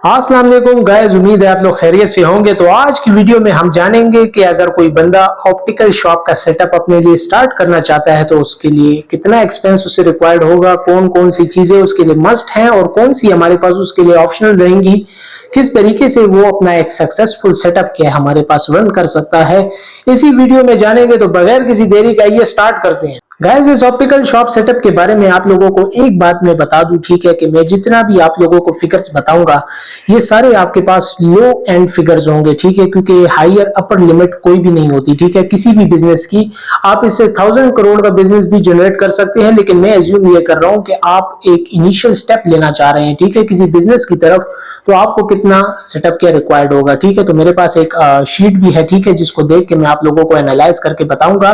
अस्सलाम वालेकुम गाइस, उम्मीद है आप लोग खैरियत से होंगे। तो आज की वीडियो में हम जानेंगे कि अगर कोई बंदा ऑप्टिकल शॉप का सेटअप अपने लिए स्टार्ट करना चाहता है तो उसके लिए कितना एक्सपेंस उसे रिक्वायर्ड होगा, कौन कौन सी चीजें उसके लिए मस्ट हैं और कौन सी हमारे पास उसके लिए ऑप्शनल रहेंगी, किस तरीके से वो अपना एक सक्सेसफुल सेटअप क्या हमारे पास रन कर सकता है, इसी वीडियो में जानेंगे। तो बगैर किसी देरी का ये स्टार्ट करते हैं। गाइस, इस ऑप्टिकल शॉप सेटअप के बारे में आप लोगों को एक बात मैं बता दूं, ठीक है, कि मैं जितना भी आप लोगों को फिगर्स बताऊंगा ये सारे आपके पास लो एंड फिगर्स होंगे, ठीक है, क्योंकि हायर अपर लिमिट कोई भी नहीं होती, ठीक है, किसी भी बिजनेस की। आप इससे 1000 करोड़ का बिजनेस भी जनरेट कर सकते हैं, लेकिन मैं एज्यूम ये कर रहा हूं कि आप एक इनिशियल स्टेप लेना चाह रहे हैं, ठीक है, किसी बिजनेस की तरफ। तो आपको कितना सेटअप क्या रिक्वायर्ड होगा, ठीक है। तो मेरे पास एक शीट भी है, ठीक है, जिसको देख के मैं आप लोगों को एनालाइज करके बताऊंगा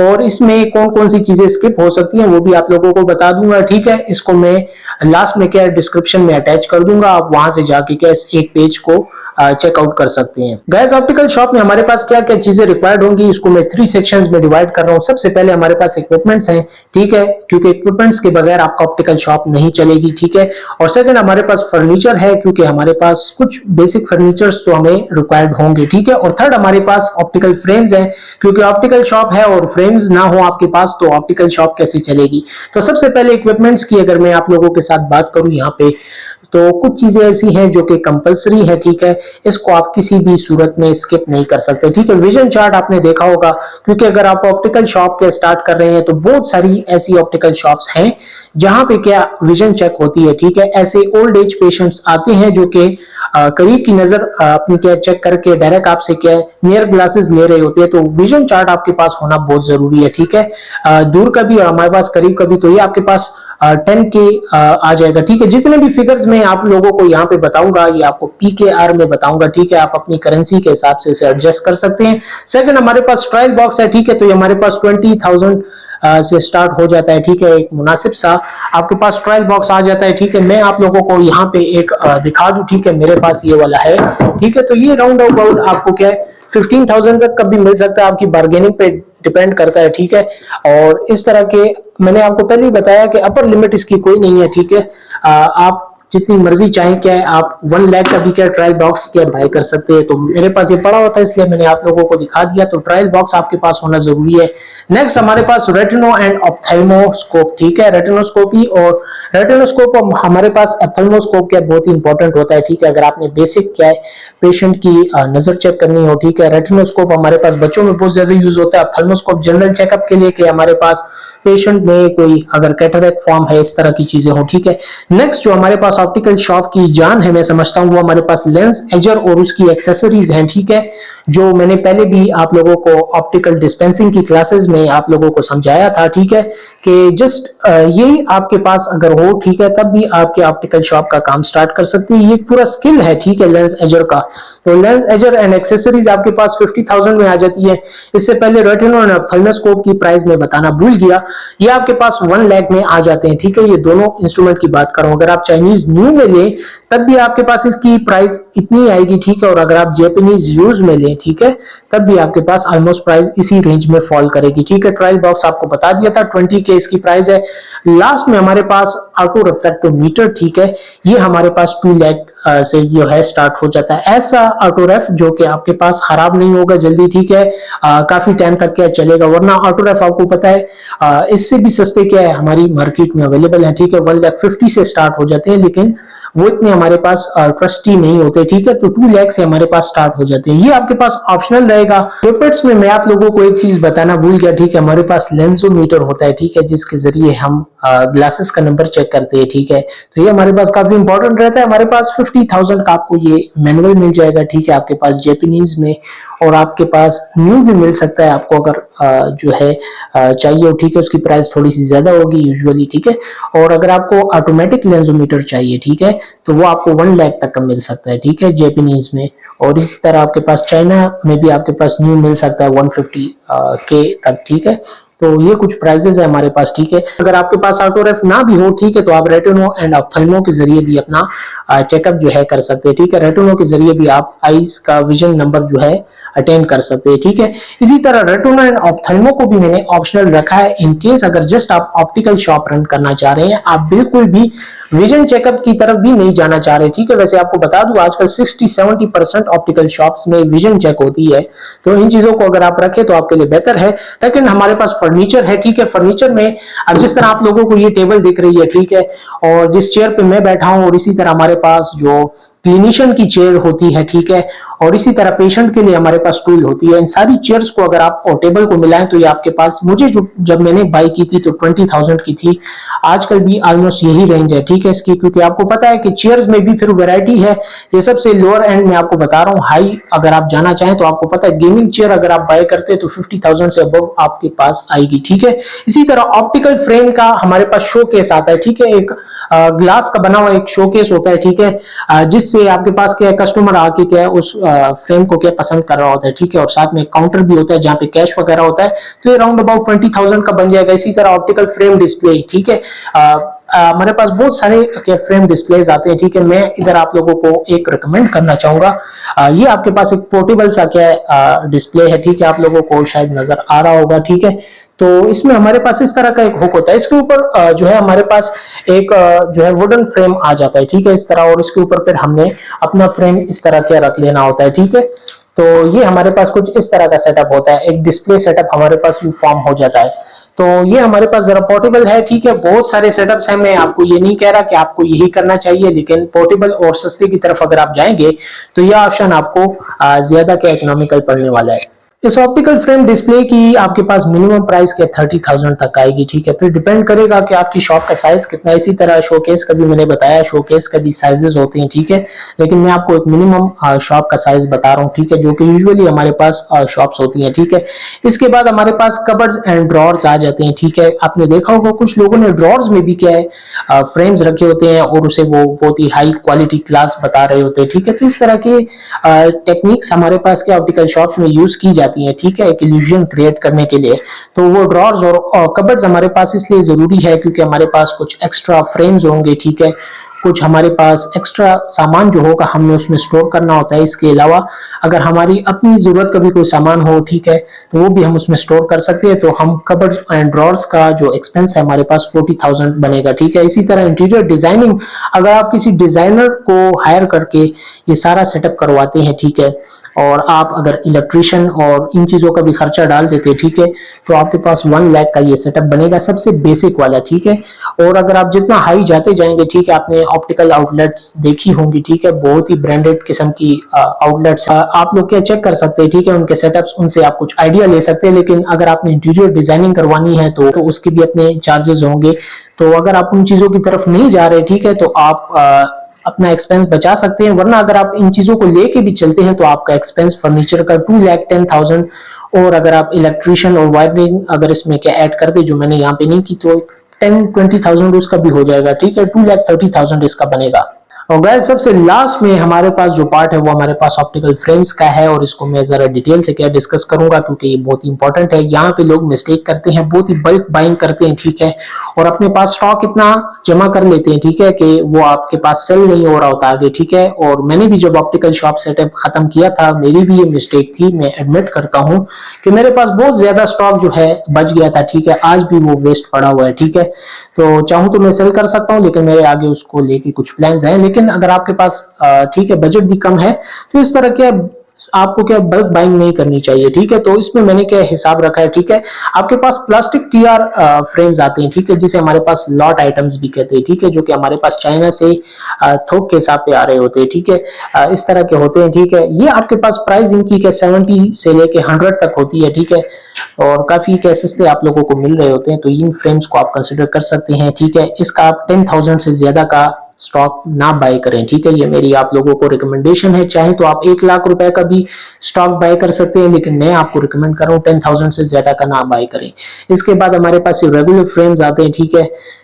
और इसमें कौन कौन सी चीजें स्किप हो सकती हैं वो भी आप लोगों को बता दूंगा, ठीक है। इसको मैं लास्ट में क्या डिस्क्रिप्शन में अटैच कर दूंगा, आप वहां से जाके क्या इस एक पेज को चेकआउट कर सकते हैं। गाइस, ऑप्टिकल शॉप में हमारे पास क्या क्या चीजें रिक्वायर्ड होंगी इसको मैं 3 सेक्शंस में डिवाइड कर रहा हूं। सबसे पहले हमारे पास इक्विपमेंट्स हैं, ठीक है, क्योंकि इक्विपमेंट्स के बगैर आपका ऑप्टिकल शॉप नहीं चलेगी, ठीक है। और सेकंड हमारे पास फर्नीचर है, क्योंकि हमारे पास कुछ बेसिक फर्नीचर्स तो हमें रिक्वायर्ड होंगे, ठीक है। और थर्ड हमारे पास ऑप्टिकल फ्रेम्स हैं, क्योंकि ऑप्टिकल शॉप है और फ्रेम्स ना हो आपके पास तो ऑप्टिकल शॉप कैसे चलेगी। तो सबसे पहले इक्विपमेंट्स की अगर मैं आप लोगों के साथ बात करूं यहाँ पे, तो कुछ चीजें ऐसी हैं जो कि कंपलसरी है, ठीक है, इसको आप किसी भी सूरत में स्किप नहीं कर सकते, ठीक है। विजन चार्ट आपने देखा होगा, क्योंकि अगर आप ऑप्टिकल शॉप के स्टार्ट कर रहे हैं तो बहुत सारी ऐसी ऑप्टिकल शॉप्स हैं जहां पे क्या विजन चेक होती है, ठीक है। ऐसे ओल्ड एज पेशेंट्स आते हैं जो कि करीब की नजर अपनी क्या चेक करके डायरेक्ट आपसे क्या नियर ग्लासेस ले रहे होते हैं, तो विजन चार्ट आपके पास होना बहुत जरूरी है, ठीक है। दूर का भी और हमारे पास करीब का भी, तो ये आपके पास 10 के आ जाएगा, ठीक है। जितने भी फिगर्स मैं आप लोगों को यहाँ पे बताऊंगा ये आपको PKR में बताऊंगा, ठीक है। आप अपनी करेंसी के हिसाब से इसे एडजस्ट कर सकते हैं। सेकंड हमारे पास ट्रायल बॉक्स है, ठीक है, तो ये हमारे पास 20,000 से स्टार्ट हो जाता है, ठीक है। एक मुनासिब सा आपके पास ट्रायल बॉक्स आ जाता है, ठीक है। मैं आप लोगों को यहाँ पे एक दिखा दूं, ठीक है, मेरे पास ये वाला है, ठीक है। तो ये राउंड अबाउट आपको क्या है 15,000 तक कभी मिल सकता है, आपकी बार्गेनिंग पे डिपेंड करता है, ठीक है। और इस तरह के मैंने आपको पहले ही बताया कि अपर लिमिट इसकी कोई नहीं है, ठीक है। आप जितनी मर्जी चाहें क्या है आप 1 लाख का भी क्या ट्रायल बॉक्स क्या बाय कर सकते हैं। तो मेरे पास ये पड़ा होता है इसलिए मैंने आप लोगों को दिखा दिया। तो ट्रायल बॉक्स आपके पास होना जरूरी है। नेक्स्ट हमारे पास रेटिनो एंड ऑप्थेल्मोस्कोप, ठीक है, रेटिनोस्कोपी और रेटिनोस्कोप हमारे पास ऑप्थेल्मोस्कोप क्या बहुत ही इंपॉर्टेंट होता है, ठीक है। अगर आपने बेसिक क्या है पेशेंट की नजर चेक करनी हो, ठीक है। रेटिनोस्कोप हमारे पास बच्चों में बहुत ज्यादा यूज होता है, ऑप्थेल्मोस्कोप जनरल चेकअप के लिए कि हमारे पास पेशेंट में कोई अगर कैटरेक्ट फॉर्म है, इस तरह की चीजें हो, ठीक है। नेक्स्ट जो हमारे पास ऑप्टिकल शॉप की जान है मैं समझता हूँ वो हमारे पास लेंस एजर और उसकी एक्सेसरीज हैं, ठीक है, जो मैंने पहले भी आप लोगों को ऑप्टिकल डिस्पेंसिंग की क्लासेस में आप लोगों को समझाया था, ठीक है, कि जस्ट यही आपके पास अगर हो, ठीक है, तब भी आपके ऑप्टिकल शॉप का काम स्टार्ट कर सकते हैं। ये पूरा स्किल है, ठीक है, लेंस एजर का। तो लेंस एजर एंड एक्सेसरीज आपके पास 50,000 में आ जाती है। इससे पहले रेटिनो एंड ऑप्थेल्मोस्कोप की प्राइस में बताना भूल गया, ये आपके पास 1 लाख में आ जाते हैं, ठीक है। ये दोनों इंस्ट्रूमेंट की बात करूं, अगर आप चाइनीज न्यू में लें तब भी आपके पास इसकी प्राइस इतनी आएगी, ठीक है। और अगर आप जापानीज यूज में लें, ठीक है, तब भी आपके पास ऑलमोस्ट प्राइस इसी रेंज में फॉल करेगी, ठीक है। ट्रायल बॉक्स आपको बता दिया था 20 के इसकी प्राइस है। लास्ट में हमारे पास ऑटो रिफ्रैक्टोमीटर, ठीक है, ये हमारे पास 2 लाख से जो है स्टार्ट हो जाता है। ऐसा ऑटोरेफ जो कि आपके पास खराब नहीं होगा जल्दी, ठीक है, काफी टाइम तक क्या चलेगा। वरना ऑटोरेफ आपको पता है इससे भी सस्ते क्या है हमारी मार्केट में अवेलेबल है, ठीक है, 1,50,000 से स्टार्ट हो जाते हैं, लेकिन वो इतने हमारे पास ट्रस्टी नहीं होते, ठीक है। तो 2 लाख से हमारे पास स्टार्ट हो जाते हैं। ये आपके पास ऑप्शनल रहेगा। पेपर्स में मैं आप लोगों को एक चीज बताना भूल गया, ठीक है, हमारे पास लेंसोमीटर होता है, ठीक है, जिसके जरिए हम ग्लासेस का नंबर चेक करते हैं, ठीक है। तो ये हमारे पास काफी इंपॉर्टेंट रहता है। हमारे पास 50,000 का आपको ये मैनुअल मिल जाएगा, ठीक है, आपके पास जापानीज में, और आपके पास न्यू भी मिल सकता है आपको अगर जो है चाहिए हो, ठीक है। उसकी प्राइस थोड़ी सी ज्यादा होगी यूजुअली, ठीक है। और अगर आपको ऑटोमेटिक लेंसोमीटर चाहिए, ठीक है, तो वो आपको 1 लाख तक का मिल सकता है, ठीक है, जापानीज में। और इसी तरह आपके पास चाइना में भी आपके पास न्यू मिल सकता है 150 के तक, ठीक है। तो ये कुछ प्राइजेस है हमारे पास, ठीक है। अगर आपके पास ऑटोरेफ ना भी हो, ठीक है, तो आप रेटिनो एंड ऑप्थेल्मो के जरिए भी अपना चेकअप जो है कर सकते हैं, ठीक है। रेटिनो के जरिए भी आप आईज का विजन नंबर जो है अटेंड कर सकते हैं, ठीक है। इसी तरह रेटिना एंड ऑप्थेल्मो को भी मैंने ऑप्शनल रखा है इन केस अगर जस्ट आप ऑप्टिकल शॉप रन करना चाह रहे हैं, आप बिल्कुल भी विजन चेकअप की तरफ भी नहीं जाना चाह रहे, ठीक है। वैसे आपको बता दूं आजकल 60-70% ऑप्टिकल शॉप्स में विजन चेक होती है, तो इन चीजों को अगर आप रखें तो आपके लिए बेहतर है। लेकिन हमारे पास फर्नीचर है, ठीक है। फर्नीचर में अब जिस तरह आप लोगों को ये टेबल दिख रही है, ठीक है, और जिस चेयर पे मैं बैठा हूं, और इसी तरह हमारे पास जो क्लिनिशियन की चेयर होती है, ठीक है, और इसी तरह पेशेंट के लिए हमारे पास टूल होती है। इन सारी चेयर्स को अगर आप और टेबल को मिलाएं तो ये आपके पास, मुझे जो जब मैंने बाई की थी तो 20,000 की थी, आजकल भी ऑलमोस्ट यही रेंज है, ठीक है इसकी, क्योंकि आपको पता है कि चेयर्स में भी फिर वैरायटी है। ये सबसे लोअर एंड में आपको बता रहा हूँ, हाई अगर आप जाना चाहें तो आपको पता है गेमिंग चेयर अगर आप बाय करते हैं तो 50,000 से अबव आपके पास आएगी, ठीक है। इसी तरह ऑप्टिकल फ्रेम का हमारे पास शो केस आता है, ठीक है, एक ग्लास का बना हुआ एक शोकेस होता है, ठीक है, जिससे आपके पास क्या कस्टमर आके क्या उस फ्रेम को क्या पसंद कर रहा होता है, ठीक है, और साथ में काउंटर भी होता है जहाँ पे कैश वगैरह होता है, तो ये राउंड अबाउट 20,000 का बन जाएगा। इसी तरह ऑप्टिकल फ्रेम डिस्प्ले, ठीक है, हमारे पास बहुत सारे फ्रेम डिस्प्लेज आते हैं, ठीक है। मैं इधर आप लोगों को एक रिकमेंड करना चाहूंगा, ये आपके पास एक पोर्टेबल सा क्या डिस्प्ले है, ठीक है, आप लोगों को शायद नजर आ रहा होगा, ठीक है। तो इसमें हमारे पास इस तरह का एक हुक होता है, इसके ऊपर जो है हमारे पास एक जो है वुडन फ्रेम आ जाता है, ठीक है, इस तरह, और इसके ऊपर फिर हमने अपना फ्रेम इस तरह का रख लेना होता है, ठीक है। तो ये हमारे पास कुछ इस तरह का सेटअप होता है, एक डिस्प्ले सेटअप हमारे पास फॉर्म हो जाता है। तो ये हमारे पास जरा पोर्टेबल है, ठीक है। बहुत सारे सेटअप्स हैं, मैं आपको ये नहीं कह रहा कि आपको यही करना चाहिए, लेकिन पोर्टेबल और सस्ते की तरफ अगर आप जाएंगे तो यह ऑप्शन आपको ज्यादा क्या इकोनॉमिकल पड़ने वाला है। इस ऑप्टिकल फ्रेम डिस्प्ले की आपके पास मिनिमम प्राइस क्या 30,000 तक आएगी, ठीक है। फिर डिपेंड करेगा कि आपकी शॉप का साइज कितना है। इसी तरह शोकेस का भी मैंने बताया, शोकेस का भी साइजेस होते हैं, ठीक है, लेकिन मैं आपको एक मिनिमम शॉप का साइज बता रहा हूँ, ठीक है, जो कि यूजुअली हमारे पास शॉप्स होती हैं, ठीक है। इसके बाद हमारे पास कबर्ड्स एंड ड्रॉर्स आ जाते हैं, ठीक है। आपने देखा होगा कुछ लोगों ने ड्रॉर्स में भी क्या है फ्रेम्स रखे होते हैं और उसे वो बहुत ही हाई क्वालिटी क्लास बता रहे होते हैं, ठीक है। तो इस तरह के टेक्निक्स हमारे पास क्या ऑप्टिकल शॉप्स में यूज की जाती है, ठीक है, एक इल्यूजन क्रिएट करने के लिए। तो वो ड्रॉर्स और कबर्ड्स हमारे पास इसलिए जरूरी है क्योंकि हमारे पास कुछ एक्स्ट्रा फ्रेम्स होंगे, ठीक है, कुछ हमारे पास एक्स्ट्रा सामान जो होगा हमें उसमें स्टोर करना होता है। इसके अलावा अगर हमारी अपनी जरूरत का भी कोई सामान हो, ठीक है, तो वो भी हम उसमें स्टोर कर सकते हैं। तो हम कबर्ड्स एंड ड्रॉर्स का जो एक्सपेंस है हमारे पास 40,000 बनेगा, ठीक है। इसी तरह इंटीरियर डिजाइनिंग, अगर आप किसी डिजाइनर को हायर करके ये सारा सेटअप करवाते हैं, ठीक है, और आप अगर इलेक्ट्रिशियन और इन चीजों का भी खर्चा डाल देते हैं, ठीक है, तो आपके पास 1 लाख का ये सेटअप बनेगा, सबसे बेसिक वाला, ठीक है। और अगर आप जितना हाई जाते जाएंगे, ठीक है, आपने ऑप्टिकल आउटलेट्स देखी होंगी, ठीक है, बहुत ही ब्रांडेड किस्म की आउटलेट्स आप लोग क्या चेक कर सकते हैं, ठीक है, उनके सेटअप्स, उनसे आप कुछ आइडिया ले सकते हैं। लेकिन अगर आपने इंटीरियर डिजाइनिंग करवानी है तो उसके भी अपने चार्जेस होंगे। तो अगर आप उन चीजों की तरफ नहीं जा रहे, ठीक है, तो आप अपना एक्सपेंस बचा सकते हैं। वरना अगर आप इन चीजों को लेके भी चलते हैं तो आपका एक्सपेंस फर्नीचर का 2,10,000, और अगर आप इलेक्ट्रिशियन और वायरिंग अगर इसमें क्या ऐड कर दे जो मैंने यहाँ पे नहीं की, तो 10-20,000 उसका भी हो जाएगा, ठीक है, 2,30,000 इसका बनेगा। और गाइस सबसे लास्ट में हमारे पास जो पार्ट है वो हमारे पास ऑप्टिकल फ्रेम्स का है, और इसको मैं जरा डिटेल से क्या डिस्कस करूंगा क्योंकि ये बहुत ही इंपॉर्टेंट है। यहाँ पे लोग मिस्टेक करते हैं, बहुत ही बल्क बाइंग करते हैं, ठीक है, और अपने पास स्टॉक इतना जमा कर लेते हैं, ठीक है, कि वो आपके पास सेल नहीं हो रहा होता आगे, ठीक है। और मैंने भी जब ऑप्टिकल शॉप सेटअप खत्म किया था, मेरी भी ये मिस्टेक थी, मैं एडमिट करता हूँ कि मेरे पास बहुत ज्यादा स्टॉक जो है बच गया था, ठीक है, आज भी वो वेस्ट पड़ा हुआ है, ठीक है। तो चाहूँ तो मैं सेल कर सकता हूँ, लेकिन मेरे आगे उसको लेके कुछ प्लान्स हैं। लेकिन अगर आपके पास ठीक है बजट भी कम है तो इस तरह के आपको क्या बल्क बाइंग नहीं करनी चाहिए, ठीक है। तो इसमें मैंने क्या हिसाब रखा है, ठीक है, आपके पास प्लास्टिक टीआर फ्रेम्स आते हैं, ठीक है, जिसे हमारे पास लॉट आइटम्स भी कहते हैं, ठीक है, जो कि हमारे पास चाइना से थोक के हिसाब पे आ रहे होते हैं, ठीक है, इस तरह के होते हैं, ठीक है। ये आपके पास प्राइस इनकी क्या 70 से लेके 100 तक होती है, ठीक है, और काफी क्या सस्ते आप लोगों को मिल रहे होते हैं। तो इन फ्रेम्स को आप कंसिडर कर सकते हैं, ठीक है। इसका आप 10,000 से ज्यादा का स्टॉक ना बाय करें, ठीक है, ये मेरी आप लोगों को रिकमेंडेशन है। चाहे तो आप 1 लाख रुपए का भी स्टॉक बाय कर सकते हैं, लेकिन मैं आपको रिकमेंड कर रहा हूँ 10,000 से ज्यादा का ना बाय करें। इसके बाद हमारे पास रेगुलर फ्रेम्स आते हैं, ठीक है,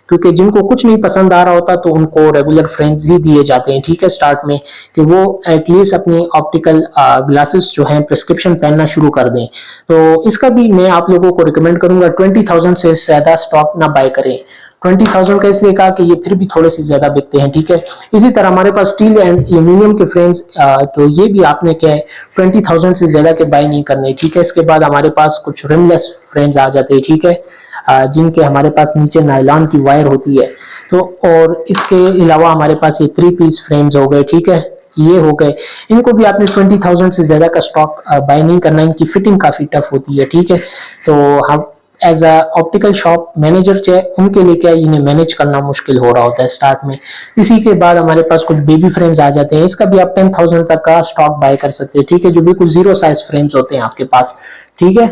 क्योंकि जिनको कुछ नहीं पसंद आ रहा होता तो उनको रेगुलर फ्रेम्स ही दिए जाते हैं, ठीक है, स्टार्ट में, कि वो एटलीस्ट अपनी ऑप्टिकल ग्लासेस जो है प्रिस्क्रिप्शन पहनना शुरू कर दें। तो इसका भी मैं आप लोगों को रिकमेंड करूंगा 20,000 से ज्यादा स्टॉक ना बाय करें। 20,000 का इसलिए कहा कि ये फिर भी थोड़े से ज्यादा बिकते हैं, ठीक है। इसी तरह हमारे पास स्टील एंड एल्यूमिनियम के फ्रेम्स, तो ये भी आपने क्या है 20,000 से ज्यादा के बाय नहीं करने, ठीक है। इसके बाद हमारे पास कुछ रिमलेस फ्रेम्स आ जाते हैं, ठीक है, जिनके हमारे पास नीचे नायलॉन की वायर होती है। तो और इसके अलावा हमारे पास ये 3 पीस फ्रेम्स हो गए, ठीक है, ये हो गए। इनको भी आपने 20,000 से ज्यादा का स्टॉक बाय नहीं करना, इनकी फिटिंग काफी टफ होती है, ठीक है। तो हम as a optical shop manager जो है उनके लिए क्या इन्हें मैनेज करना मुश्किल हो रहा होता है स्टार्ट में। इसी के बाद हमारे पास कुछ बेबी फ्रेम्स आ जाते हैं, इसका भी आप 10,000 तक का स्टॉक बाय कर सकते हैं, ठीक है, जो बिल्कुल जीरो साइज फ्रेम्स होते हैं आपके पास, ठीक है।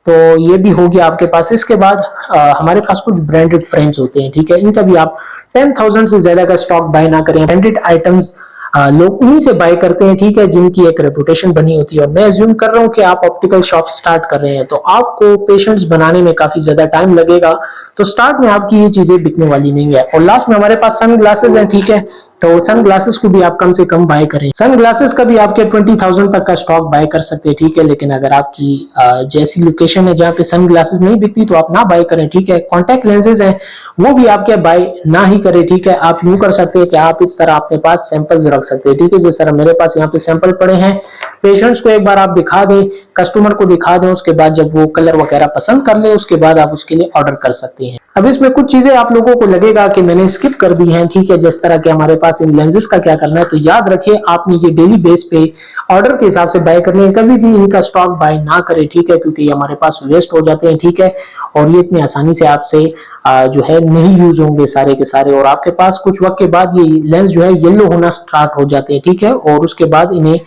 तो ये भी हो गया आपके पास। इसके बाद हमारे पास कुछ ब्रांडेड फ्रेम्स होते हैं, ठीक है, इनका भी आप 10,000 से ज्यादा का स्टॉक बाय ना करें। ब्रांडेड आइटम्स लोग उन्हीं से बाय करते हैं, ठीक है, जिनकी एक रेपुटेशन बनी होती है। और मैं अज्यूम कर रहा हूँ कि आप ऑप्टिकल शॉप स्टार्ट कर रहे हैं तो आपको पेशेंट्स बनाने में काफी ज्यादा टाइम लगेगा, तो स्टार्ट में आपकी ये चीजें बिकने वाली नहीं है। और लास्ट में हमारे पास सन ग्लासेस हैं, ठीक है, तो सन ग्लासेस को भी आप कम से कम बाय करें। सन ग्लासेस का भी आपके 20,000 तक का स्टॉक बाय कर सकते हैं, ठीक है, लेकिन अगर आपकी जैसी लोकेशन है जहाँ पे सन ग्लासेस नहीं बिकती तो आप ना बाय करें, ठीक है। कॉन्टेक्ट लेंसेज हैं वो भी आप क्या बाय ना ही करें, ठीक है। आप यूं कर सकते हैं कि आप इस तरह अपने पास सैंपल्स रख सकते हैं, ठीक है, जिस तरह मेरे पास यहाँ पे सैंपल पड़े हैं। पेशेंट्स को एक बार आप दिखा दें, कस्टमर को दिखा दें, उसके बाद जब वो कलर वगैरह पसंद कर ले उसके बाद आप उसके लिए ऑर्डर कर सकते हैं। अब इसमें कुछ चीजें आप लोगों को लगेगा कि मैंने स्किप कर दी हैं, ठीक है, जिस तरह के हमारे पास इन लेंसेज का क्या करना है। तो याद रखिए आपने ये डेली बेस पे ऑर्डर के हिसाब से बाय करने, कभी भी इनका स्टॉक बाय ना करें, ठीक है, क्योंकि ये हमारे पास वेस्ट हो जाते हैं, ठीक है, और ये इतनी आसानी से आपसे जो है नहीं यूज होंगे सारे के सारे, और आपके पास कुछ वक्त के बाद ये लेंस जो है येलो होना स्टार्ट हो जाते हैं, ठीक है, और उसके बाद इन्हें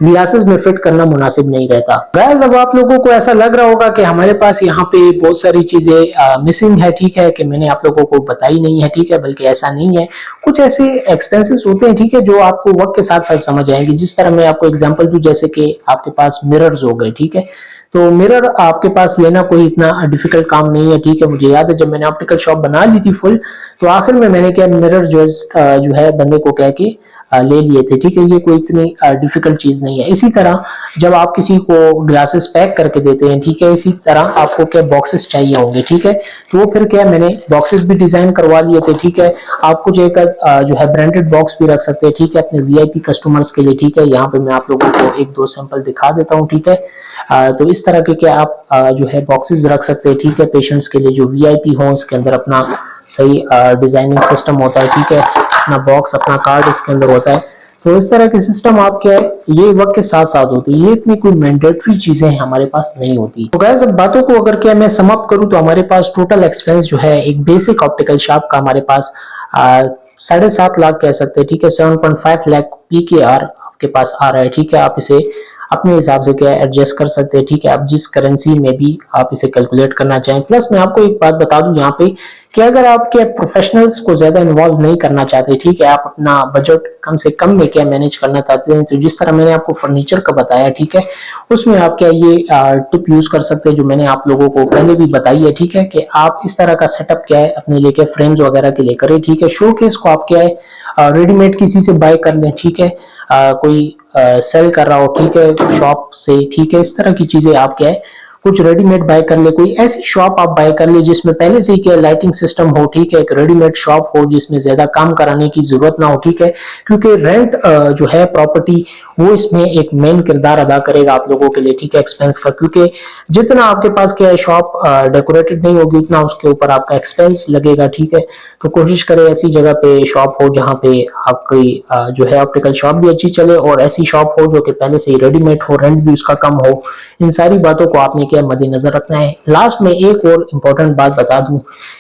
ग्लासेस में फिट करना मुनासिब नहीं रहता। गाइस अब आप लोगों को ऐसा लग रहा होगा कि हमारे पास यहाँ पे बहुत सारी चीजें मिसिंग है, ठीक है, कि मैंने आप लोगों को बताई नहीं है, ठीक है, बल्कि ऐसा नहीं है। कुछ ऐसे एक्सपेंसेस होते हैं, ठीक है, जो आपको वक्त के साथ साथ समझ आएंगे। जिस तरह मैं आपको एग्जांपल दूं, जैसे कि आपके पास मिरर्स हो गए, ठीक है, तो मिरर आपके पास लेना कोई इतना डिफिकल्ट काम नहीं है, ठीक है। मुझे याद है जब मैंने ऑप्टिकल शॉप बना ली थी फुल, तो आखिर में मैंने क्या मिरर जो है बंदे को कह के ले लिए थे, ठीक है, ये कोई इतनी डिफिकल्ट चीज नहीं है। इसी तरह जब आप किसी को ग्लासेस पैक करके देते हैं, ठीक है, इसी तरह आपको क्या बॉक्सेस चाहिए होंगे, ठीक है, तो वो फिर क्या मैंने बॉक्सेस भी डिजाइन करवा लिए थे, ठीक है। आप कुछ एक जो है ब्रांडेड बॉक्स भी रख सकते हैं, ठीक है, अपने वीआईपी कस्टमर्स के लिए, ठीक है। यहाँ पे मैं आप लोगों को एक दो सैंपल दिखा देता हूँ, ठीक है। तो इस तरह के क्या आप जो है बॉक्सेस रख सकते हैं, ठीक है, पेशेंट्स के लिए जो वीआईपी हो, इसके अंदर अपना सही डिजाइनिंग सिस्टम होता है, ठीक है, अपना बॉक्स अपना कार्ड इसके अंदर होता है। तो इस तरह के सिस्टम आप क्या है ये वक्त के साथ साथ होती है, ये इतनी कोई मैंडेटरी चीजें हमारे पास नहीं होती। तो गाइस अब बातों को अगर क्या मैं सम अप करूं तो हमारे पास टोटल एक्सपेंस जो है एक बेसिक ऑप्टिकल शॉप का हमारे पास 7.5 लाख कह सकते हैं, ठीक है, 7.5 लाख PKR आपके पास आ रहा है, ठीक है। आप इसे अपने हिसाब से क्या एडजस्ट कर सकते हैं, ठीक है, आप जिस करेंसी में भी आप इसे कैलकुलेट करना चाहें। प्लस मैं आपको एक बात बता दूं यहाँ पे कि अगर आप क्या प्रोफेशनल्स को ज्यादा इन्वॉल्व नहीं करना चाहते, ठीक है, आप अपना बजट कम से कम में क्या मैनेज करना चाहते हैं, तो जिस तरह मैंने आपको फर्नीचर का बताया, ठीक है, उसमें आप क्या ये टिप यूज कर सकते हैं जो मैंने आप लोगों को पहले भी बताई है, ठीक है, कि आप इस तरह का सेटअप क्या है अपने लेके फ्रेम्स वगैरह के लिए करें, ठीक है। शोकेस को आप क्या है रेडीमेड किसी से बाय कर लें, ठीक है, कोई सेल कर रहा हो, ठीक है, शॉप से, ठीक है, इस तरह की चीजें आप क्या है कुछ रेडीमेड बाय कर ले। कोई ऐसी शॉप आप बाय कर ले जिसमें पहले से ही क्या लाइटिंग सिस्टम हो, ठीक है, एक रेडीमेड शॉप हो जिसमें ज्यादा काम कराने की जरूरत ना हो, ठीक है, क्योंकि रेंट जो है प्रॉपर्टी वो इसमें एक मेन किरदार अदा करेगा आप लोगों के लिए, ठीक है, एक्सपेंस का, क्योंकि जितना आपके पास क्या है शॉप डेकोरेटेड नहीं होगी उतना उसके ऊपर आपका एक्सपेंस लगेगा, ठीक है। तो कोशिश करें ऐसी जगह पे शॉप हो जहाँ पे आपकी जो है ऑप्टिकल शॉप भी अच्छी चले और ऐसी शॉप हो जो कि पहले से ही रेडीमेड हो, रेंट भी उसका कम हो। इन सारी बातों को आपने क्या मद्देनजर रखना है। लास्ट में एक और इम्पोर्टेंट बात बता दूं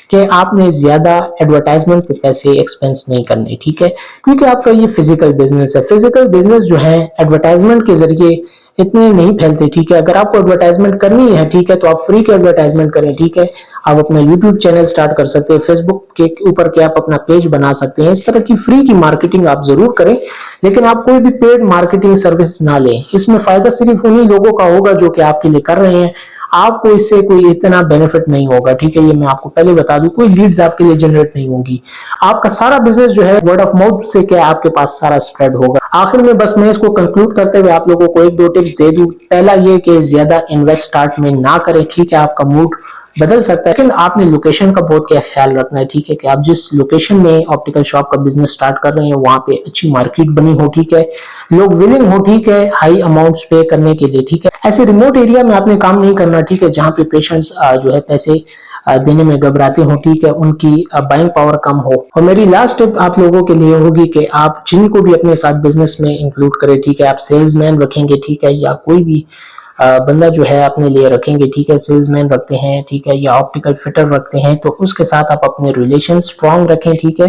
कि आपने ज्यादा एडवर्टाइजमेंट पे पैसे एक्सपेंस नहीं करने, ठीक है, क्योंकि आपका ये फिजिकल बिजनेस है। फिजिकल बिजनेस जो है एडवर्टाइजमेंट के जरिए इतने नहीं फैलते, ठीक है। अगर आपको एडवर्टाइजमेंट करनी है, ठीक है, तो आप फ्री की एडवर्टाइजमेंट करें, ठीक है। आप अपना यूट्यूब चैनल स्टार्ट कर सकते हैं, फेसबुक के ऊपर क्या आप अपना पेज बना सकते हैं। इस तरह की फ्री की मार्केटिंग आप जरूर करें, लेकिन आप कोई भी पेड मार्केटिंग सर्विस ना लें। इसमें फायदा सिर्फ उन्हीं लोगों का होगा जो कि आपके लिए कर रहे हैं, आपको इससे कोई इतना बेनिफिट नहीं होगा, ठीक है, ये मैं आपको पहले बता दूं। कोई लीड्स आपके लिए जनरेट नहीं होगी, आपका सारा बिजनेस जो है वर्ड ऑफ माउथ से क्या आपके पास सारा स्प्रेड होगा। आखिर में बस मैं इसको कंक्लूड करते हुए आप लोगों को एक दो टिप्स दे दूं। पहला ये कि ज्यादा इन्वेस्ट स्टार्ट में ना करें, ठीक है, आपका मूड बदल सकता है, लेकिन आपने लोकेशन का बहुत क्या ख्याल रखना है, ठीक है, कि आप जिस लोकेशन में ऑप्टिकल शॉप का बिजनेस स्टार्ट कर रहे हैं वहां पे अच्छी मार्केट बनी हो, ठीक है, लोग विलिंग हो, ठीक है, हाई अमाउंट्स पे करने के लिए, ठीक है। ऐसे रिमोट एरिया में आपने काम नहीं करना, ठीक है, जहाँ पे पेशेंट्स जो है पैसे देने में घबराते हो, ठीक है, उनकी बाइंग पावर कम हो। और मेरी लास्ट टिप आप लोगों के लिए होगी कि आप जिनको भी अपने साथ बिजनेस में इंक्लूड करें, ठीक है, आप सेल्समैन रखेंगे, ठीक है, या कोई भी बंदा जो है अपने लिए रखेंगे, ठीक है, सेल्समैन रखते हैं, ठीक है, या ऑप्टिकल फिटर रखते हैं, तो उसके साथ आप अपने रिलेशन स्ट्रांग रखें, ठीक है,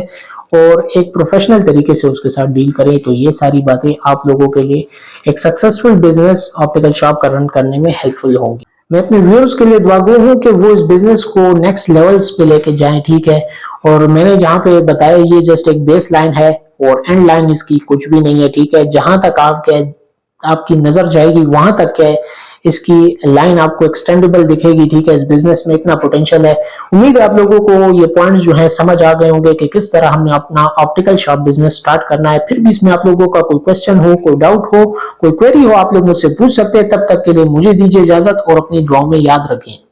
और एक प्रोफेशनल तरीके से उसके साथ डील करें। तो ये सारी बातें आप लोगों के लिए एक सक्सेसफुल बिजनेस ऑप्टिकल शॉप का रन करने में हेल्पफुल होंगी। मैं अपने व्यूअर्स के लिए दुआगो हूँ कि वो इस बिजनेस को नेक्स्ट लेवल्स पे लेके जाएं, ठीक है, और मैंने जहाँ पे बताया ये जस्ट एक बेस लाइन है और एंड लाइन इसकी कुछ भी नहीं है, ठीक है। जहां तक आपकी नजर जाएगी वहां तक क्या है, इसकी लाइन आपको एक्सटेंडेबल दिखेगी, ठीक है। इस बिजनेस में इतना पोटेंशियल है। उम्मीद है आप लोगों को ये पॉइंट्स जो है समझ आ गए होंगे कि किस तरह हमने अपना ऑप्टिकल शॉप बिजनेस स्टार्ट करना है। फिर भी इसमें आप लोगों का कोई क्वेश्चन हो, कोई डाउट हो, कोई क्वेरी हो, आप लोग मुझसे पूछ सकते हैं। तब तक के लिए मुझे दीजिए इजाजत और अपनी दुआओं में याद रखें।